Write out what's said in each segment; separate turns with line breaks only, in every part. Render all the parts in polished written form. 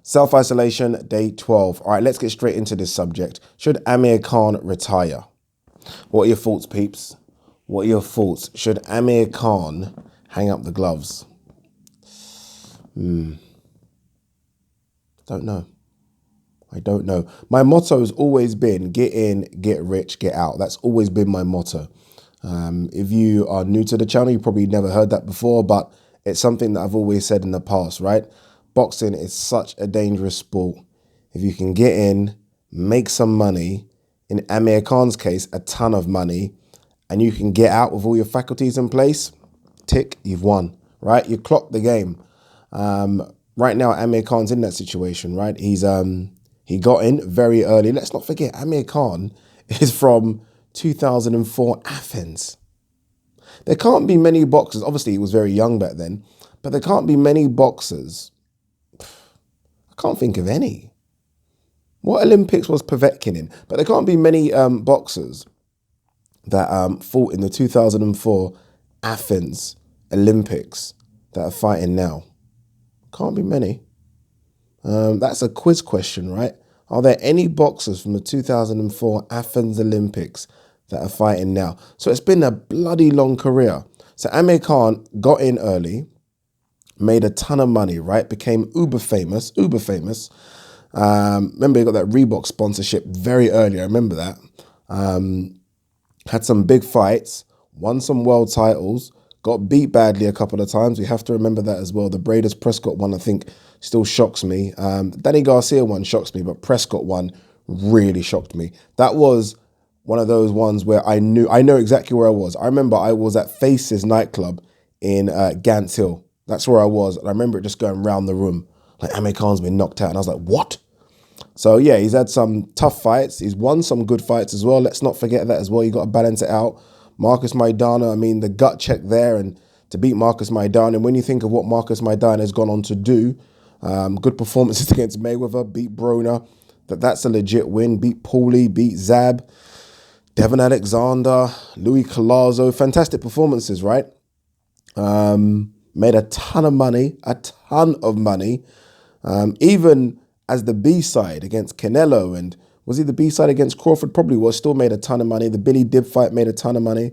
Self-isolation, day 12. All right, let's get straight into this subject. Should Amir Khan retire? What are your thoughts, peeps? What are your thoughts? Should Amir Khan hang up the gloves? Don't know. I don't know. My motto has always been get in, get rich, get out. That's always been my motto. If you are new to the channel, you probably never heard that before, but it's something that I've always said in the past, right? Boxing is such a dangerous sport. If you can get in, make some money, in Amir Khan's case, a ton of money, and you can get out with all your faculties in place, tick, you've won, right? You clocked the game. Right now, Amir Khan's in that situation, right? He got in very early. Let's not forget, Amir Khan is from 2004 Athens. There can't be many boxers. Obviously, he was very young back then, but there can't be many boxers. I can't think of any. What Olympics was Povetkin in? But there can't be many boxers that fought in the 2004 Athens Olympics that are fighting now. Can't be many. That's a quiz question, right? Are there any boxers from the 2004 Athens Olympics that are fighting now? So it's been a bloody long career. So Amir Khan got in early, made a ton of money, right? Became uber famous. Remember, he got that Reebok sponsorship very early. I remember that. Had some big fights, won some world titles, got beat badly a couple of times. We have to remember that as well. The Braders Prescott one, I think, still shocks me. Danny Garcia one shocks me, but Prescott one really shocked me. That was one of those ones where I know exactly where I was. I remember I was at Faces nightclub in Gants Hill. That's where I was. And I remember it just going round the room. Like, Amir Khan's been knocked out. And I was like, what? So, yeah, he's had some tough fights. He's won some good fights as well. Let's not forget that as well. You got to balance it out. Marcus Maidana, I mean, the gut check there and to beat Marcus Maidana. And when you think of what Marcus Maidana has gone on to do, good performances against Mayweather, beat Broner, that's a legit win. Beat Paulie, beat Zab, Devon Alexander, Louis Collazo. Fantastic performances, right? Made a ton of money, even as the B-side against Canelo, and was he the B-side against Crawford? Probably was, still made a ton of money. The Billy Dib fight made a ton of money.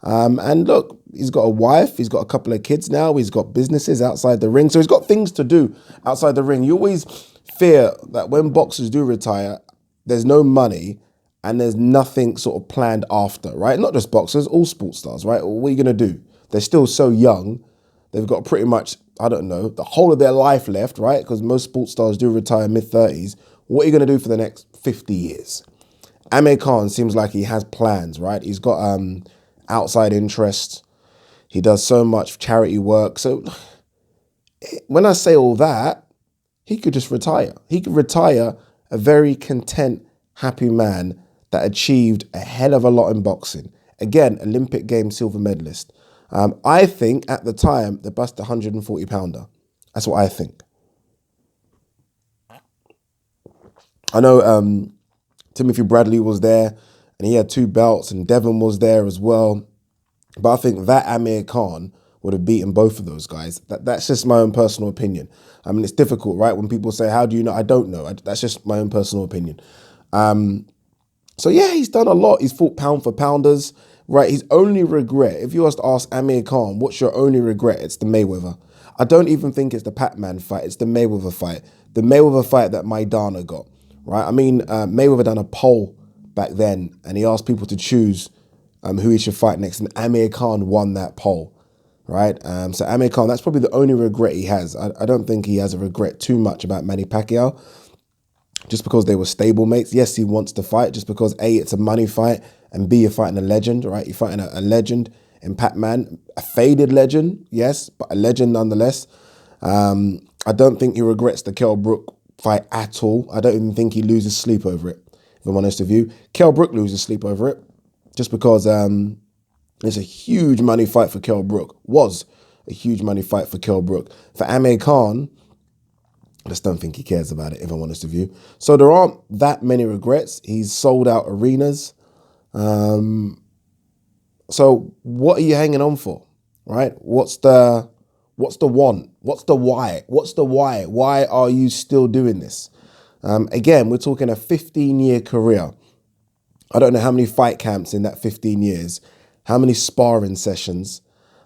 And look, he's got a wife, he's got a couple of kids now, he's got businesses outside the ring, so he's got things to do outside the ring. You always fear that when boxers do retire, there's no money and there's nothing sort of planned after, right? Not just boxers, all sports stars, right? What are you going to do? They're still so young. They've got pretty much, I don't know, the whole of their life left, right? Because most sports stars do retire mid-30s. What are you going to do for the next 50 years? Amir Khan seems like he has plans, right? He's got outside interests. He does so much charity work. So when I say all that, he could just retire. He could retire a very content, happy man that achieved a hell of a lot in boxing. Again, Olympic Games silver medalist. I think at the time, they bust 140 pounder. That's what I think. I know Timothy Bradley was there and he had 2 belts and Devon was there as well. But I think that Amir Khan would have beaten both of those guys. That's just my own personal opinion. I mean, it's difficult, right? When people say, how do you know? I don't know. That's just my own personal opinion. So yeah, he's done a lot. He's fought pound for pounders, right? His only regret, if you was to ask Amir Khan, what's your only regret? It's the Mayweather. I don't even think it's the Pac-Man fight. It's the Mayweather fight. The Mayweather fight that Maidana got, right? I mean, Mayweather done a poll back then and he asked people to choose who he should fight next. And Amir Khan won that poll, right? So Amir Khan, that's probably the only regret he has. I don't think he has a regret too much about Manny Pacquiao. Just because they were stablemates. Yes, he wants to fight just because A, it's a money fight, and B, you're fighting a legend, right? You're fighting a legend in Pac-Man, a faded legend, yes, but a legend nonetheless. I don't think he regrets the Kell Brook fight at all. I don't even think he loses sleep over it, if I'm honest with you. Kell Brook loses sleep over it just because it's a huge money fight for Kell Brook. Was a huge money fight for Kell Brook. For Amir Khan, I just don't think he cares about it, if I'm honest with you. So there aren't that many regrets. He's sold out arenas. So what are you hanging on for, right? What's the What's the want? What's the why? What's the why? Why are you still doing this? Again, we're talking a 15-year career. I don't know how many fight camps in that 15 years, how many sparring sessions.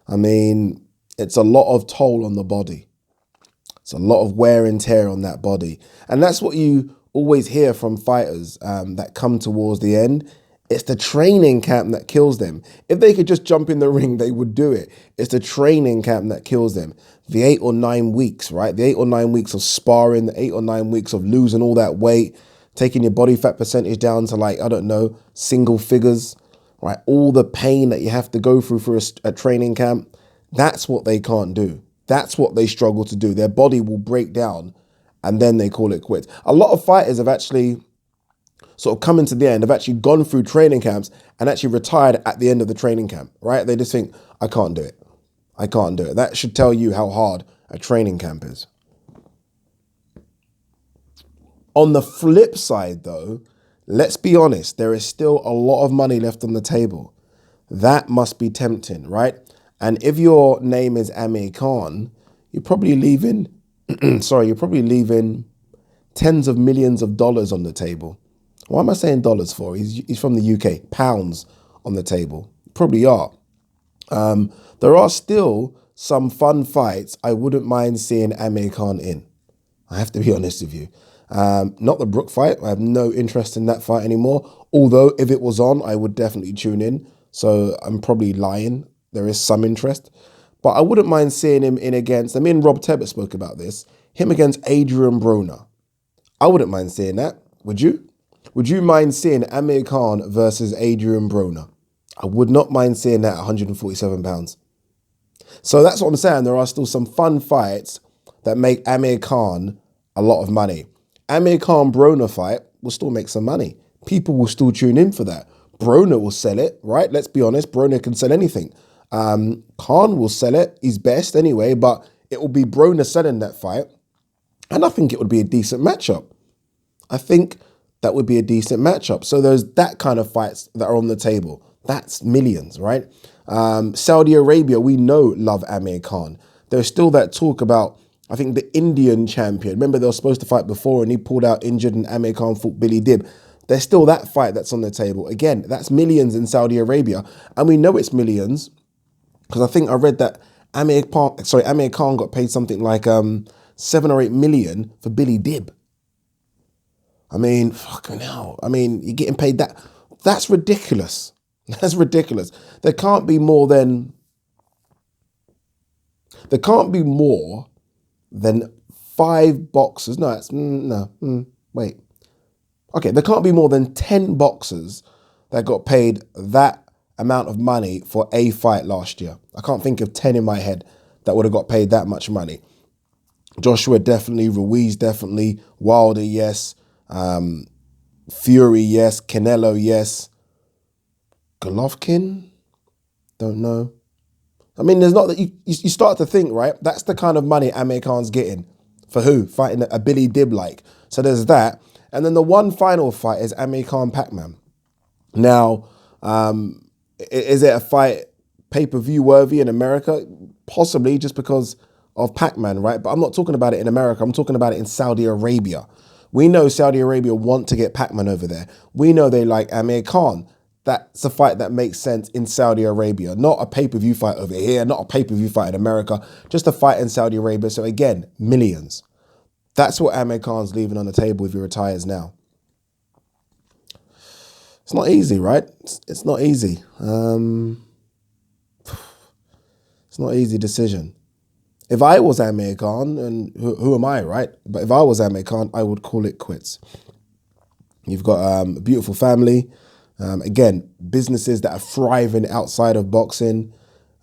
I mean, it's a lot of toll on the body. It's a lot of wear and tear on that body. And that's what you always hear from fighters that come towards the end. It's the training camp that kills them. If they could just jump in the ring, they would do it. It's the training camp that kills them. The 8 or 9 weeks, right? The 8 or 9 weeks of sparring, the 8 or 9 weeks of losing all that weight, taking your body fat percentage down to, like, I don't know, single figures, right? All the pain that you have to go through for a training camp, that's what they can't do. That's what they struggle to do. Their body will break down and then they call it quits. A lot of fighters have actually sort of coming to the end, have actually gone through training camps and actually retired at the end of the training camp, right? They just think, I can't do it. I can't do it. That should tell you how hard a training camp is. On the flip side, though, let's be honest, there is still a lot of money left on the table. That must be tempting, right? And if your name is Amir Khan, you're probably leaving, you're probably leaving tens of millions of dollars on the table. Why am I saying dollars for? He's from the UK. Pounds on the table. Probably are. There are still some fun fights I wouldn't mind seeing Amir Khan in. I have to be honest with you. Not the Brook fight. I have no interest in that fight anymore. Although if it was on, I would definitely tune in. So I'm probably lying. There is some interest. But I wouldn't mind seeing him in against, me and Rob Tebbett spoke about this, him against Adrian Broner. I wouldn't mind seeing that. Would you? Would you mind seeing Amir Khan versus Adrian Broner? I would not mind seeing that at 147 pounds. So that's what I'm saying. There are still some fun fights that make Amir Khan a lot of money. Amir Khan Broner fight will still make some money. People will still tune in for that. Broner will sell it, right? Let's be honest. Broner can sell anything. Khan will sell it. He's best anyway, but it will be Broner selling that fight. And I think it would be a decent matchup. I think that would be a decent matchup. So there's that kind of fights that are on the table. That's millions, right? Saudi Arabia, we know, love Amir Khan. There's still that talk about, I think, the Indian champion. Remember, they were supposed to fight before and he pulled out injured and Amir Khan fought Billy Dib. There's still that fight that's on the table. Again, that's millions in Saudi Arabia. And we know it's millions because I think I read that Amir Khan got paid something like 7 or 8 million for Billy Dib. I mean, fucking hell. I mean, you're getting paid that. That's ridiculous. That's ridiculous. There can't be more than 5 boxers. Wait. Okay, there can't be more than 10 boxers that got paid that amount of money for a fight last year. I can't think of 10 in my head that would have got paid that much money. Joshua definitely, Ruiz definitely, Wilder, yes. Fury, yes. Canelo, yes. Golovkin? Don't know. I mean, there's not that you start to think, right? That's the kind of money Amir Khan's getting. For who? Fighting a Billy Dib like. So there's that. And then the one final fight is Amir Khan Pac-Man. Now, is it a fight pay-per-view worthy in America? Possibly, just because of Pac-Man, right? But I'm not talking about it in America. I'm talking about it in Saudi Arabia. We know Saudi Arabia want to get Pac-Man over there. We know they like Amir Khan. That's a fight that makes sense in Saudi Arabia. Not a pay-per-view fight over here, not a pay-per-view fight in America, just a fight in Saudi Arabia. So again, millions. That's what Amir Khan's leaving on the table if he retires now. It's not easy, right? It's not easy. It's not an easy decision. If I was Amir Khan, and who am I, right? But if I was Amir Khan, I would call it quits. You've got a beautiful family. Again, businesses that are thriving outside of boxing.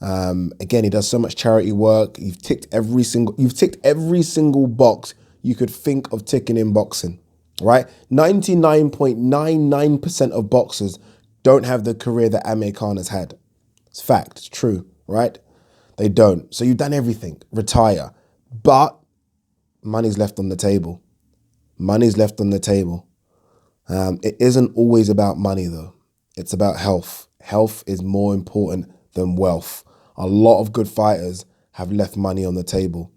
Again, he does so much charity work. You've ticked every single box you could think of ticking in boxing, right? 99.99% of boxers don't have the career that Amir Khan has had. It's fact. It's true, right? They don't. So you've done everything. Retire. But money's left on the table. Money's left on the table. It isn't always about money, though. It's about health. Health is more important than wealth. A lot of good fighters have left money on the table.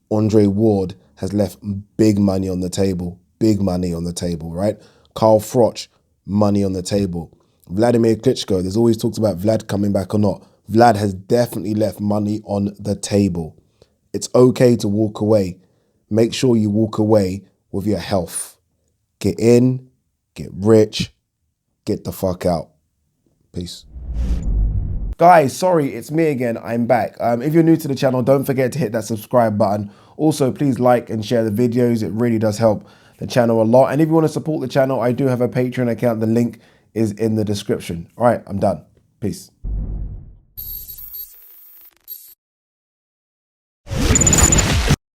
Andre Ward has left big money on the table. Big money on the table, right? Carl Froch, money on the table. Vladimir Klitschko, there's always talks about Vlad coming back or not. Vlad has definitely left money on the table. It's okay to walk away. Make sure you walk away with your health. Get in, get rich, get the fuck out. Peace. Guys, sorry, it's me again. I'm back. If you're new to the channel, don't forget to hit that subscribe button. Also, please like and share the videos. It really does help the channel a lot. And if you want to support the channel, I do have a Patreon account. The link is in the description. All right, I'm done. Peace.